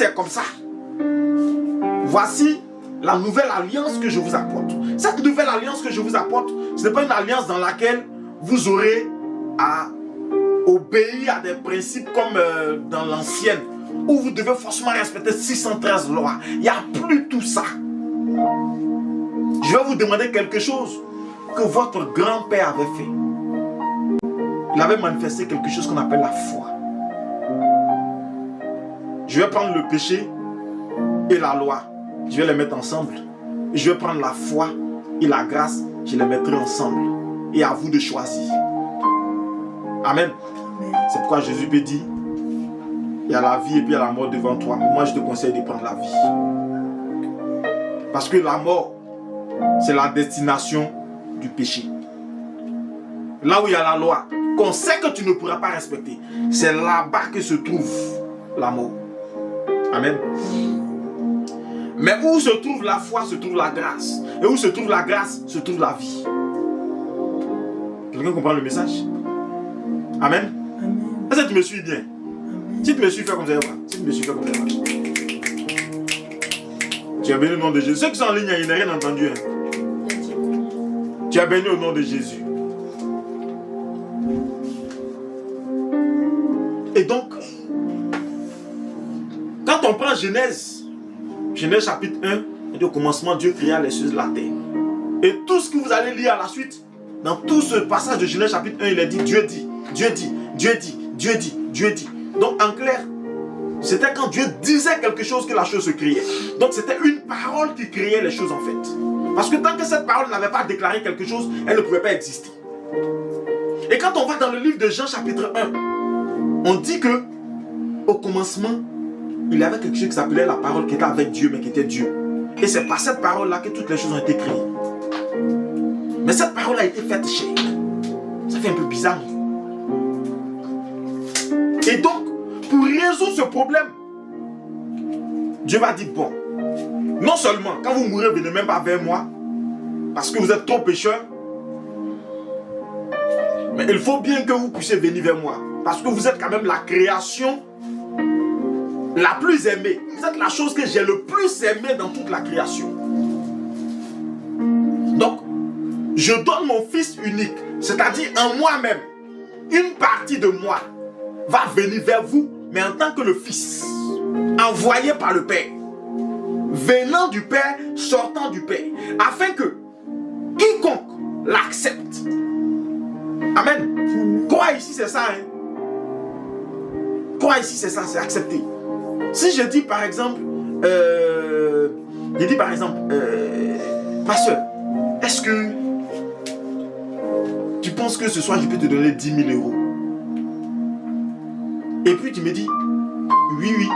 c'est comme ça, voici la nouvelle alliance que je vous apporte. Cette nouvelle alliance que je vous apporte, ce n'est pas une alliance dans laquelle vous aurez à obéir à des principes comme dans l'ancienne, où vous devez forcément respecter 613 lois. Il n'y a plus tout ça. Je vais vous demander quelque chose que votre grand-père avait fait. Il avait manifesté quelque chose qu'on appelle la foi. Je vais prendre le péché et la loi. Je vais les mettre ensemble. Je vais prendre la foi et la grâce. Je les mettrai ensemble. Et à vous de choisir. Amen. C'est pourquoi Jésus peut dire, il y a la vie et puis il y a la mort devant toi. Mais moi, je te conseille de prendre la vie. Parce que la mort, c'est la destination du péché. Là où il y a la loi, qu'on sait que tu ne pourras pas respecter, c'est là-bas que se trouve la mort. Amen. Mais où se trouve la foi, se trouve la grâce. Et où se trouve la grâce, se trouve la vie. Quelqu'un comprend le message? Amen. Amen. Est-ce que tu me suis bien? Amen. Si tu me suis, fais comme ça. Si tu me suis, fais comme ça. Tu as béni au nom de Jésus. Ceux qui sont en ligne, ils n'ont rien entendu. Hein. Tu as béni au nom de Jésus. Et donc, quand on prend Genèse chapitre 1, il dit au commencement, Dieu créa les cieux et la terre. Et tout ce que vous allez lire à la suite, dans tout ce passage de Genèse chapitre 1, il est dit, Dieu dit, Dieu dit, Dieu dit, Dieu dit, Dieu dit. Donc en clair, c'était quand Dieu disait quelque chose que la chose se créait. Donc c'était une parole qui créait les choses en fait. Parce que tant que cette parole n'avait pas déclaré quelque chose, elle ne pouvait pas exister. Et quand on va dans le livre de Jean chapitre 1, on dit que au commencement, il y avait quelque chose qui s'appelait la parole qui était avec Dieu, mais qui était Dieu. Et c'est par cette parole-là que toutes les choses ont été créées. Mais cette parole a été faite chair. Ça fait un peu bizarre. Et donc, pour résoudre ce problème, Dieu va dire, bon, non seulement, quand vous mourrez, venez même pas vers moi, parce que vous êtes trop pécheurs, mais il faut bien que vous puissiez venir vers moi, parce que vous êtes quand même la création la plus aimée. Vous êtes la chose que j'ai le plus aimée dans toute la création. Donc, je donne mon fils unique, c'est-à-dire en moi-même, une partie de moi va venir vers vous, mais en tant que le fils, envoyé par le Père, venant du Père, sortant du Père, afin que quiconque l'accepte. Amen. Quoi ici c'est ça, hein? Quoi ici c'est ça, c'est accepter. Si je dis par exemple, pasteur, est-ce que tu penses que ce soir je peux te donner 10 000 euros? Et puis tu me dis, oui.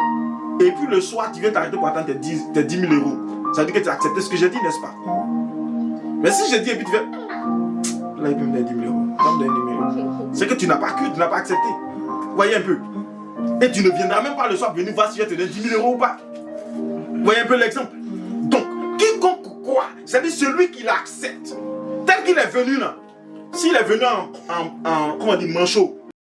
Et puis le soir, tu viens t'arrêter pour attendre tes 10 000 euros. Ça veut dire que tu as accepté ce que j'ai dit, n'est-ce pas? Mais si je dis et puis tu fais, là il peut me donner 10 000 euros. C'est que tu n'as pas cru, tu n'as pas accepté. Voyez un peu. Et tu ne viendras même pas le soir venir voir si je te donne 10 000 euros ou pas. Voyez un peu l'exemple. Donc, quiconque quoi, c'est-à-dire celui qui l'accepte, tel qu'il est venu là. S'il est venu en comment on dit, manchot,